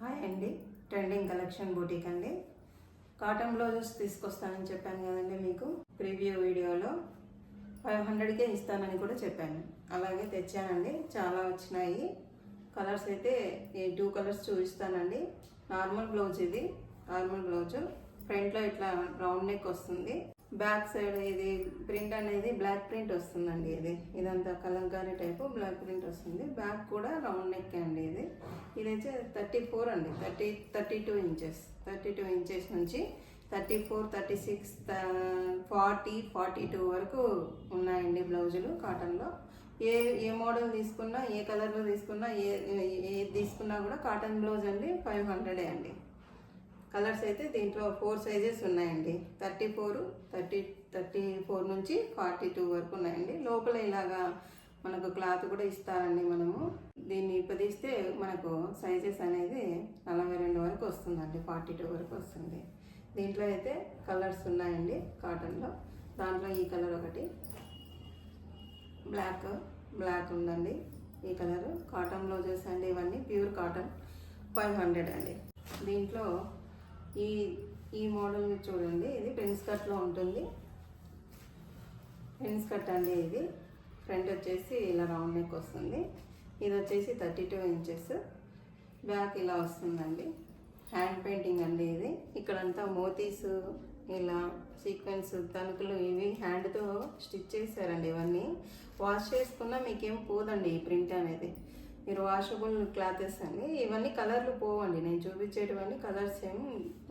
Hi అండి, trending collection బూటీక్ అండి. Cotton blouses తీసుకొస్తానని చెప్పాను కదండి మీకు ప్రీవ్యూ వీడియోలో. 500కే ఇస్తానని కూడా చెప్పాను. అలాగే తెచ్చానండి, చాలా వచ్చినాయి. కలర్స్ అయితే ఈ 2 కలర్స్ చూపిస్తానండి. నార్మల్ బ్లౌజ్, ఇది నార్మల్ బ్లౌజు. ఫ్రంట్లో ఇట్లా రౌండ్ నెక్ వస్తుంది. బ్యాక్ సైడ్ ఇది ప్రింట్ అనేది బ్లాక్ ప్రింట్ వస్తుందండి. ఇదంతా కలంకారీ టైపు బ్లాక్ ప్రింట్ వస్తుంది. బ్యాక్ కూడా రౌండ్ నెక్ అండి. ఇదైతే 34 అండి, 32 ఇంచెస్. 32 ఇంచెస్ నుంచి 34, 36, 40, 42 వరకు ఉన్నాయండి బ్లౌజులు కాటన్లో. ఏ మోడల్ తీసుకున్నా, ఏ కలర్లో తీసుకున్నా, ఏ తీసుకున్నా కూడా కాటన్ బ్లౌజ్ అండి 500 అండి. కలర్స్ అయితే దీంట్లో 4 సైజెస్ ఉన్నాయండి. 34 నుంచి 42 వరకు ఉన్నాయండి. లోపల ఇలాగా మనకు క్లాత్ కూడా ఇస్తారండి. మనము దీన్ని ఇప్పదీస్తే మనకు సైజెస్ అనేది 42 వరకు వస్తుందండి, 42 వరకు వస్తుంది. దీంట్లో అయితే కలర్స్ ఉన్నాయండి కాటన్లో. దాంట్లో ఈ కలర్ ఒకటి, బ్లాక్ ఉందండి. ఈ కలరు కాటన్ బ్లౌజెస్ అండి. ఇవన్నీ ప్యూర్ కాటన్ 500 అండి. దీంట్లో ఈ మోడల్ చూడండి, ఇది ప్రిన్స్ కట్లో ఉంటుంది. ప్రిన్స్ కట్ అండి. ఇది ఫ్రంట్ వచ్చేసి ఇలా రౌండ్ నెక్ వస్తుంది. ఇది వచ్చేసి 32 ఇంచెస్. బ్యాక్ ఇలా వస్తుందండి. హ్యాండ్ పెయింటింగ్ అండి. ఇది ఇక్కడంతా మోతీస్, ఇలా సీక్వెన్స్, తణుకులు ఇవి హ్యాండ్తో స్టిచ్ చేశారండి. ఇవన్నీ వాష్ చేసుకున్నా మీకేం పోదండి ఈ ప్రింట్ అనేది. మీరు వాషబుల్ క్లాతెస్ అండి. ఇవన్నీ కలర్లు పోవండి. నేను చూపించేటివన్నీ కలర్స్ ఏం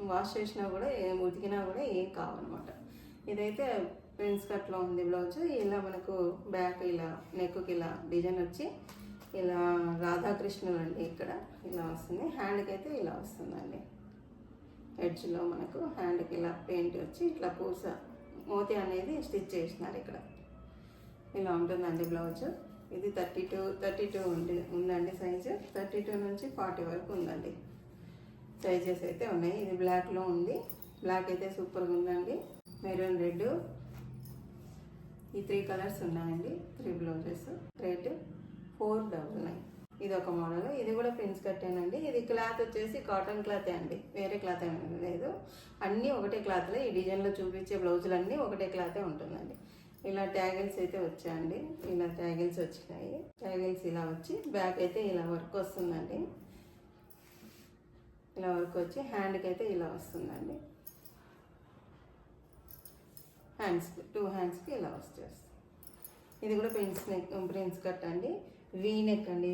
వాష్ చేసినా కూడా, ఉతికినా కూడా ఏం కావన్నమాట. ఇదైతే ప్రిన్స్ కట్లో ఉంది బ్లౌజ్. ఇలా మనకు బ్యాక్ ఇలా నెక్కి ఇలా డిజైన్ వచ్చి ఇలా రాధాకృష్ణులు అండి. ఇక్కడ ఇలా వస్తుంది. హ్యాండ్కి అయితే ఇలా వస్తుందండి. ఎడ్జ్లో మనకు హ్యాండ్కి ఇలా పెయింట్ వచ్చి ఇట్లా పూస మోతి అనేది స్టిచ్ చేసినారు. ఇక్కడ ఇలా ఉంటుందండి బ్లౌజ్. ఇది 32 ఉందండి సైజు. 32 నుంచి 40 వరకు ఉందండి సైజెస్ అయితే ఉన్నాయి. ఇది బ్లాక్లో ఉంది. బ్లాక్ అయితే సూపర్గా ఉందండి. మెరూన్, రెడ్, ఈ 3 కలర్స్ ఉన్నాయండి. 3 బ్లౌజెస్. రేట్ 499. ఇది ఒక మోడల్. ఇది కూడా ప్రిన్స్ కట్టేనండి. ఇది క్లాత్ వచ్చేసి కాటన్ క్లాతే అండి, వేరే క్లాత్ ఏమీ లేదు. అన్నీ ఒకటే క్లాత్లో. ఈ డిజైన్లో చూపించే బ్లౌజులు అన్నీ ఒకటే క్లాతే ఉంటుందండి. ఇలా ట్యాగిల్స్ అయితే వచ్చాయండి. ఇలా ట్యాగిల్స్ వచ్చినాయి. ట్యాగిల్స్ ఇలా వచ్చి బ్యాక్ అయితే ఇలా వర్క్ వస్తుందండి. ఇలా వర్క్ వచ్చి హ్యాండ్కి అయితే ఇలా వస్తుందండి. టూ హ్యాండ్స్కి ఇలా వచ్చేస్తుంది. ఇది కూడా ప్రిన్స్ కట్ అండి. వీ నెక్ అండి.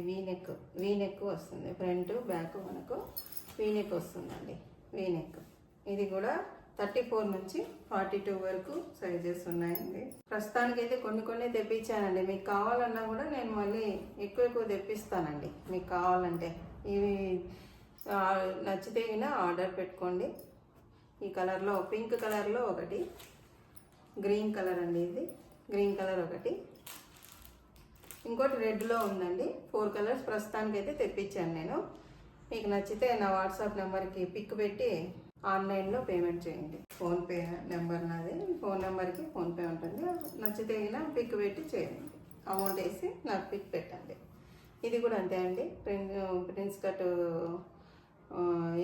వీ నెక్ వస్తుంది. ఫ్రంట్ బ్యాక్ మనకు వీ నెక్ వస్తుందండి. V neck. ఇది కూడా 34 నుంచి 42 వరకు సైజెస్ ఉన్నాయండి. ప్రస్తుతానికి అయితే కొన్ని తెప్పించానండి. మీకు కావాలన్నా కూడా నేను మళ్ళీ ఎక్కువ తెప్పిస్తానండి. మీకు కావాలంటే ఇవి నచ్చితే ఆర్డర్ పెట్టుకోండి. ఈ కలర్లో, పింక్ కలర్లో ఒకటి, గ్రీన్ కలర్ అండి. ఇది గ్రీన్ కలర్ ఒకటి, ఇంకోటి రెడ్లో ఉందండి. 4 కలర్స్ ప్రస్తుతానికి అయితే తెప్పించాను నేను. మీకు నచ్చితే నా వాట్సాప్ నెంబర్కి పిక్ పెట్టి ఆన్లైన్లో పేమెంట్ చేయండి. ఫోన్పే నెంబర్ నాది. ఫోన్ నెంబర్కి ఫోన్పే ఉంటుంది. నచ్చితే పిక్ పెట్టి చేయండి. అమౌంట్ వేసి నాకు పిక్ పెట్టండి. ఇది కూడా అంతే అండి. ప్రిన్స్ కట్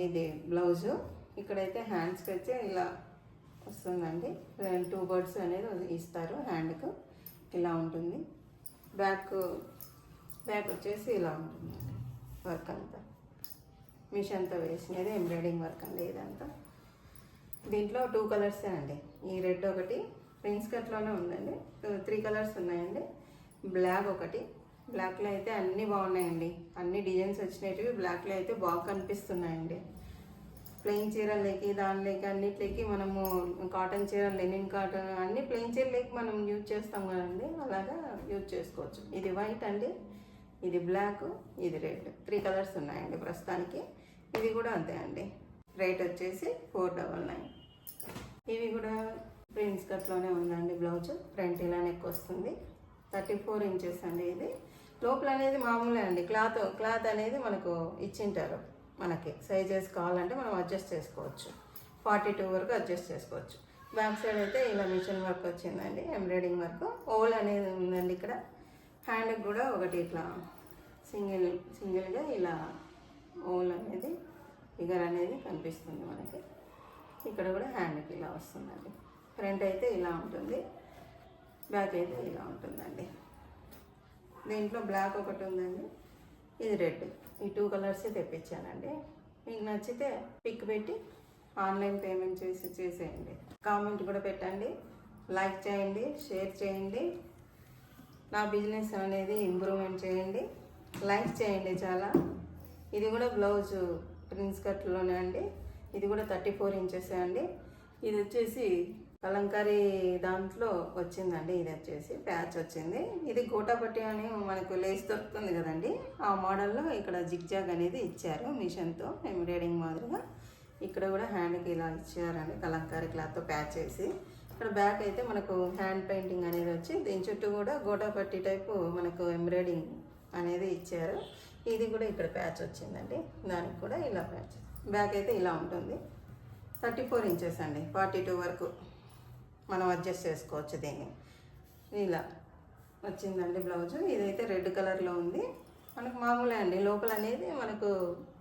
ఇది బ్లౌజు. ఇక్కడైతే హ్యాండ్స్కి వచ్చి ఇలా వస్తుందండి. 2 బర్డ్స్ అనేది ఇస్తారు హ్యాండ్కు. ఇలా ఉంటుంది. బ్యాక్ వచ్చేసి ఇలా ఉంటుందండి. వర్క్ అంతా మిషన్తో వేసినది, ఎంబ్రాయిడింగ్ వర్క్ అండి ఇదంతా. దీంట్లో 2 కలర్సే అండి. ఈ రెడ్ ఒకటి ప్రిన్స్ కట్లోనే ఉందండి. 3 కలర్స్ ఉన్నాయండి. బ్లాక్ ఒకటి. బ్లాక్లో అయితే అన్నీ బాగున్నాయండి. అన్ని డిజైన్స్ వచ్చినవి బ్లాక్లో అయితే బాగా కనిపిస్తున్నాయండి. ప్లెయిన్ చీరలకి, దానిలోకి అన్నిట్లకి మనము కాటన్ చీర, లెనిన్ కాటన్ అన్ని ప్లెయిన్ చీరలకి మనం యూజ్ చేస్తాం కదండి, అలాగా యూజ్ చేసుకోవచ్చు. ఇది వైట్ అండి, ఇది బ్లాక్, ఇది రెడ్. 3 కలర్స్ ఉన్నాయండి ప్రస్తుతానికి. ఇది కూడా అంతే అండి. రేట్ వచ్చేసి 499. ఇవి కూడా ప్రిన్స్ కట్లోనే ఉందండి బ్లౌజ్. ఫ్రంట్ ఇలా నెక్ వస్తుంది. 34 ఇంచెస్ అండి. ఇది లోపల అనేది మామూలే అండి. క్లాత్ అనేది మనకు ఇచ్చింటారు. మనకి సైజెస్ కావాలంటే మనం అడ్జస్ట్ చేసుకోవచ్చు. 42 వరకు అడ్జస్ట్ చేసుకోవచ్చు. బ్యాక్ సైడ్ అయితే ఇలా మిషన్ వర్క్ వచ్చిందండి, ఎంబ్రాయిడింగ్ వర్క్. ఓల్ అనేది ఉందండి ఇక్కడ. హ్యాండ్కి కూడా ఒకటి ఇట్లా సింగిల్గా ఇలా ఓల్ అనేది ఫిగర్ అనేది కనిపిస్తుంది మనకి. ఇక్కడ కూడా హ్యాండ్కి ఇలా వస్తుందండి. ఫ్రంట్ అయితే ఇలా ఉంటుంది, బ్యాక్ అయితే ఇలా ఉంటుందండి. దీంట్లో బ్లాక్ ఒకటి ఉందండి, ఇది రెడ్. ఈ 2 కలర్సే తెప్పించానండి. మీకు నచ్చితే పిక్ పెట్టి ఆన్లైన్ పేమెంట్ చేసేయండి. కామెంట్ కూడా పెట్టండి, లైక్ చేయండి, షేర్ చేయండి. నా బిజినెస్ అనేది ఇంప్రూవ్మెంట్ చేయండి, లైక్ చేయండి చాలా. ఇది కూడా బ్లౌజ్ ప్రిన్స్ కట్లోనే అండి. ఇది కూడా 34 ఇంచెస్ అండి. ఇది వచ్చేసి కలంకారీ దాంట్లో వచ్చిందండి. ఇది వచ్చేసి ప్యాచ్ వచ్చింది. ఇది గోటాపట్టి అని మనకు లేస్ దొరుకుతుంది కదండి, ఆ మోడల్లో ఇక్కడ జిగ్జాగ్ అనేది ఇచ్చారు మిషన్తో ఎంబ్రాయిడింగ్ మాదిరిగా. ఇక్కడ కూడా హ్యాండ్కి ఇలా ఇచ్చారండి కలంకారీ క్లాత్తో ప్యాచ్ చేసి. ఇక్కడ బ్యాక్ అయితే మనకు హ్యాండ్ పెయింటింగ్ అనేది వచ్చి దీని చుట్టూ కూడా గోటాపట్టి టైపు మనకు ఎంబ్రాయిడింగ్ అనేది ఇచ్చారు. ఇది కూడా ఇక్కడ ప్యాచ్ వచ్చిందండి, దానికి కూడా ఇలా ప్యాచ్. బ్యాక్ అయితే ఇలా ఉంటుంది. 34 ఇంచెస్ అండి, 42 వరకు మనం అడ్జస్ట్ చేసుకోవచ్చు దీన్ని. ఇలా వచ్చిందండి బ్లౌజు. ఇదైతే రెడ్ కలర్లో ఉంది. మనకు మామూలే అండి, లోపల అనేది మనకు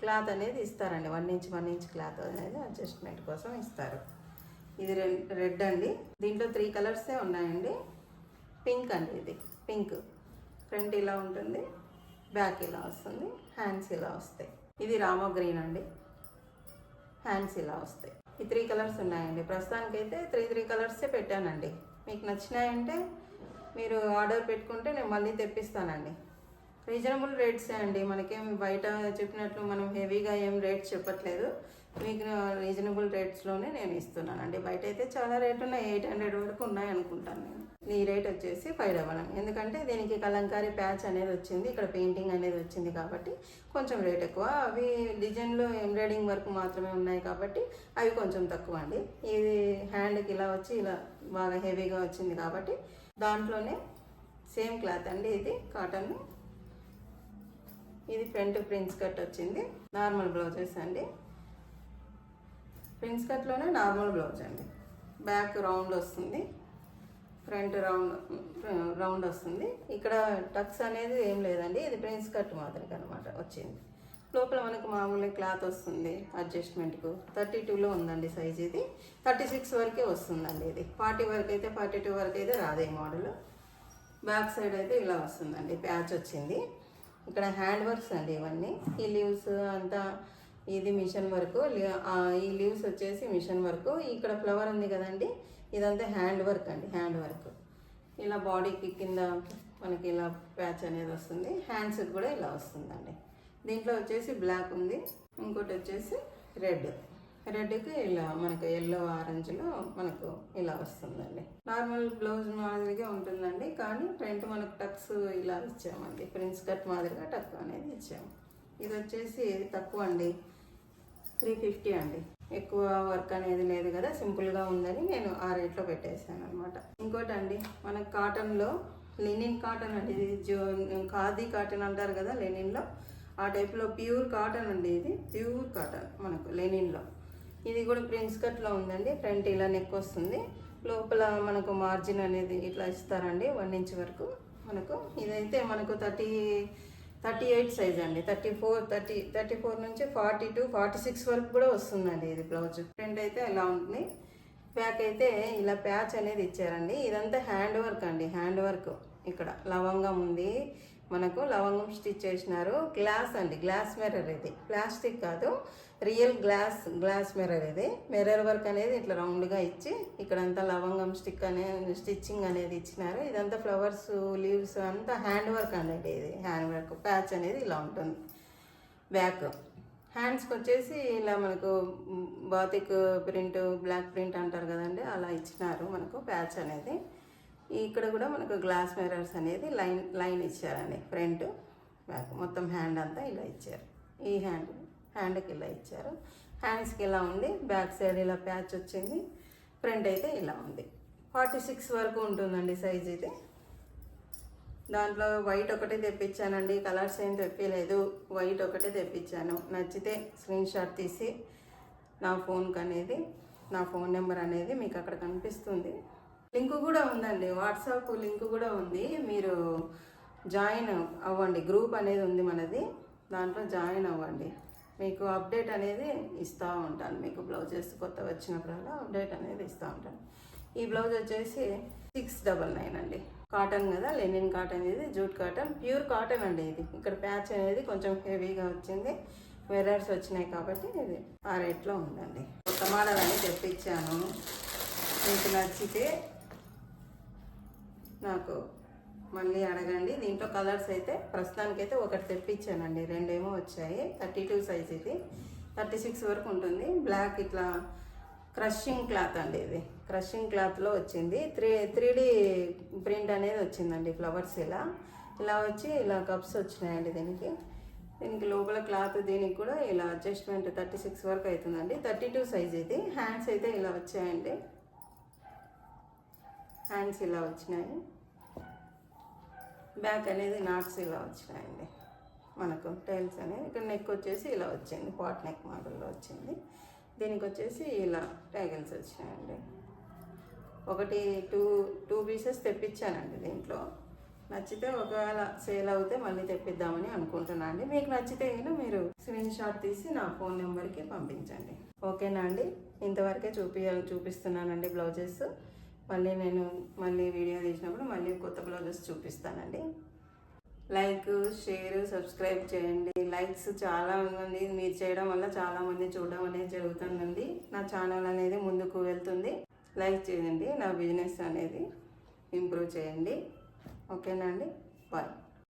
క్లాత్ అనేది ఇస్తారండి. 1 ఇంచ్ క్లాత్ అనేది అడ్జస్ట్మెంట్ కోసం ఇస్తారు. ఇది రెడ్ అండి. దీంట్లో 3 కలర్సే ఉన్నాయండి. పింక్ అండి, ఇది పింక్. ఫ్రంట్ ఇలా ఉంటుంది, బ్యాక్ ఇలా వస్తుంది, హ్యాండ్స్ ఇలా వస్తాయి. ఇది రామా గ్రీన్ అండి, హ్యాండ్స్ ఇలా వస్తాయి. ఈ 3 కలర్స్ ఉన్నాయండి. ప్రస్తుతానికైతే 3 కలర్సే పెట్టానండి. మీకు నచ్చినాయంటే మీరు ఆర్డర్ పెట్టుకుంటే నేను మళ్ళీ తెప్పిస్తానండి. రీజనబుల్ రేట్సే అండి, మనకేం బయట చెప్పినట్లు మనం హెవీగా ఏం రేట్స్ చెప్పట్లేదు. మీకు రీజనబుల్ రేట్స్లోనే నేను ఇస్తున్నానండి. బయట అయితే చాలా రేట్ ఉన్నాయి, 800 వరకు ఉన్నాయి అనుకుంటాను నేను. ఈ రేట్ వచ్చేసి 599. ఎందుకంటే దీనికి కలంకారీ ప్యాచ్ అనేది వచ్చింది, ఇక్కడ పెయింటింగ్ అనేది వచ్చింది కాబట్టి కొంచెం రేట్ ఎక్కువ. అవి డిజైన్లో ఎంబ్రాయిడింగ్ వర్క్ మాత్రమే ఉన్నాయి కాబట్టి అవి కొంచెం తక్కువ అండి. ఇది హ్యాండ్కి ఇలా వచ్చి ఇలా బాగా హెవీగా వచ్చింది కాబట్టి దాంట్లోనే సేమ్ క్లాత్ అండి. ఇది కాటన్. ఇది ఫ్రంట్ ప్రిన్స్ కట్ వచ్చింది, నార్మల్ బ్లౌజెస్ అండి. ప్రిన్స్ కట్లోనే నార్మల్ బ్లౌజ్ అండి. బ్యాక్ రౌండ్ వస్తుంది, ఫ్రంట్ రౌండ్ వస్తుంది. ఇక్కడ టక్స్ అనేది ఏం లేదండి, ఇది ప్రిన్స్ కట్ మాదిరిగా అనమాట వచ్చింది. లోపల మనకు మామూలు క్లాత్ వస్తుంది అడ్జస్ట్మెంట్కు. 32లో ఉందండి సైజ్. ఇది 36 వరకే వస్తుందండి. ఇది 40 వరకు అయితే 42 వరకు అయితే రాదే మోడల్. బ్యాక్ సైడ్ అయితే ఇలా వస్తుందండి, ప్యాచ్ వచ్చింది. ఇక్కడ హ్యాండ్ వర్క్స్ అండి ఇవన్నీ. ఈ లీవ్స్ అంతా ఇది మిషన్ వర్క్. ఈ లీవ్స్ వచ్చేసి మిషన్ వర్క్. ఇక్కడ ఫ్లవర్ ఉంది కదండి, ఇదంతా హ్యాండ్ వర్క్ అండి, హ్యాండ్ వర్క్. ఇలా బాడీకి కింద మనకి ఇలా ప్యాచ్ అనేది వస్తుంది. హ్యాండ్స్కి కూడా ఇలా వస్తుందండి. దీంట్లో వచ్చేసి బ్లాక్ ఉంది, ఇంకోటి వచ్చేసి రెడ్కి ఇలా మనకు ఎల్లో ఆరెంజ్లో మనకు ఇలా వస్తుందండి. నార్మల్ బ్లౌజ్ మాదిరిగా ఉంటుందండి, కానీ ఫ్రంట్ మనకు టక్స్ ఇలా ఇచ్చామండి. ప్రిన్స్ కట్ మాదిరిగా టక్ అనేది ఇచ్చాము. ఇది వచ్చేసి తక్కువ అండి, 350 అండి. ఎక్కువ వర్క్ అనేది లేదు కదా, సింపుల్గా ఉందని నేను ఆ రేట్లో పెట్టేశాను అనమాట. ఇంకోటి అండి, మనకు కాటన్లో లెనిన్ కాటన్ అండి. ఇది ఖాదీ కాటన్ అంటారు కదా లెనిన్లో, ఆ టైప్లో ప్యూర్ కాటన్ అండి. ఇది ప్యూర్ కాటన్ మనకు లెనిన్లో. ఇది కూడా ప్రిన్స్ కట్లో ఉందండి. ఫ్రంట్ ఇలా నెక్ వస్తుంది, లోపల మనకు మార్జిన్ అనేది ఇట్లా ఇస్తారండి 1 ఇంచ్ వరకు మనకు. ఇదైతే మనకు 38 సైజ్ అండి. 34 నుంచి 42, 46 వరకు కూడా వస్తుందండి ఇది బ్లౌజ్. ఫ్రంట్ అయితే ఇలా ఉంటుంది, బ్యాక్ అయితే ఇలా ప్యాచ్ అనేది ఇచ్చారండి. ఇదంతా హ్యాండ్ వర్క్ అండి, హ్యాండ్ వర్క్. ఇక్కడ లవంగం ఉంది మనకు, లవంగం స్టిచ్ చేసినారు. గ్లాస్ అండి, గ్లాస్ మిర్రర్. ఇది ప్లాస్టిక్ కాదు, రియల్ గ్లాస్ మిర్రర్. ఇది మిర్రర్ వర్క్ అనేది ఇట్లా రౌండ్గా ఇచ్చి ఇక్కడంతా లవంగం స్టిచ్చింగ్ అనేది ఇచ్చినారు. ఇదంతా ఫ్లవర్స్, లీవ్స్ అంతా హ్యాండ్ వర్క్ అనేది. ఇది హ్యాండ్ వర్క్ ప్యాచ్ అనేది ఇలా ఉంటుంది. బ్యాక్ హ్యాండ్స్కి వచ్చేసి ఇలా మనకు బాతిక్ ప్రింట్, బ్లాక్ ప్రింట్ అంటారు కదండి, అలా ఇచ్చినారు మనకు ప్యాచ్ అనేది. ఇక్కడ కూడా మనకు గ్లాస్ మిర్రర్స్ అనేది లైన్ ఇచ్చారండి. ఫ్రంట్ బ్యాక్ మొత్తం హ్యాండ్ అంతా ఇలా ఇచ్చారు. ఈ హ్యాండ్కి ఇలా ఇచ్చారు. హ్యాండ్స్కి ఇలా ఉంది, బ్యాక్ సైడ్ ఇలా ప్యాచ్ వచ్చింది. ఫ్రంట్ అయితే ఇలా ఉంది. 46 వరకు ఉంటుందండి సైజ్ ఇది. దాంట్లో వైట్ ఒకటే తెప్పించానండి, కలర్స్ ఏం తెప్పించలేదు. వైట్ ఒకటే తెప్పించాను. నచ్చితే స్క్రీన్ షాట్ తీసి నా ఫోన్కి అనేది, నా ఫోన్ నెంబర్ అనేది మీకు అక్కడ కనిపిస్తుంది. లింక్ కూడా ఉందండి, వాట్సాప్ లింక్ కూడా ఉంది. మీరు జాయిన్ అవ్వండి, గ్రూప్ అనేది ఉంది మనది, దాంట్లో జాయిన్ అవ్వండి. మీకు అప్డేట్ అనేది ఇస్తూ ఉంటాను. మీకు బ్లౌజెస్ కొత్త వచ్చినప్పుడల్లా అప్డేట్ అనేది ఇస్తూ ఉంటాను. ఈ బ్లౌజ్ వచ్చేసి 699 అండి. కాటన్ కదా, లెనిన్ కాటన్, ఇది జూట్ కాటన్, ప్యూర్ కాటన్ అండి. ఇది ఇక్కడ ప్యాచ్ అనేది కొంచెం హెవీగా వచ్చింది, వెరర్స్ వచ్చినాయి కాబట్టి ఇది ఆ రేట్లో ఉందండి. కొత్త మోడల్ అని తెప్పించాను. మీకు నచ్చితే నాకు మళ్ళీ అడగండి. దీంట్లో కలర్స్ అయితే ప్రస్తుతానికైతే ఒకటి తెప్పించానండి, రెండేమో వచ్చాయి. 32 సైజ్, ఇది 36 వరకు ఉంటుంది. బ్లాక్ ఇట్లా క్రషింగ్ క్లాత్ అండి, ఇది క్రషింగ్ క్లాత్లో వచ్చింది. 3D ప్రింట్ అనేది వచ్చిందండి. ఫ్లవర్స్ ఇలా వచ్చి ఇలా కప్స్ వచ్చినాయండి. దీనికి లోపల క్లాత్, దీనికి కూడా ఇలా అడ్జస్ట్మెంట్ 36 వరకు అవుతుందండి. 32 సైజ్ ఇది. హ్యాండ్స్ అయితే ఇలా వచ్చాయండి, హ్యాండ్స్ ఇలా వచ్చినాయి. బ్యాక్ అనేది నాట్స్ ఇలా వచ్చినాయండి. మనకు టైల్స్ అనేది ఇక్కడ నెక్ వచ్చేసి ఇలా వచ్చింది, పాట్ నెక్ మోడల్లో వచ్చింది. దీనికి వచ్చేసి ఇలా ట్యాగిల్స్ వచ్చినాయండి. ఒకటి టూ పీసెస్ తెప్పించానండి. దీంట్లో నచ్చితే ఒకవేళ సేల్ అవుతే మళ్ళీ తెప్పిద్దామని అనుకుంటున్నాను అండి. మీకు నచ్చితే మీరు స్క్రీన్ షాట్ తీసి నా ఫోన్ నెంబర్కి పంపించండి. ఓకేనా అండి? ఇంతవరకే చూపిస్తున్నానండి బ్లౌజెస్. మళ్ళీ వీడియో తీసినప్పుడు మళ్ళీ కొత్త బ్లౌజెస్ చూపిస్తానండి. లైక్, షేర్, సబ్స్క్రైబ్ చేయండి. లైక్స్ చాలా మంది మీరు చేయడం వల్ల చాలామంది చూడడం అనేది జరుగుతుందండి. నా ఛానల్ అనేది ముందుకు వెళ్తుంది. లైక్ చేయండి, నా బిజినెస్ అనేది ఇంప్రూవ్ చేయండి. ఓకేనా అండి? బాయ్.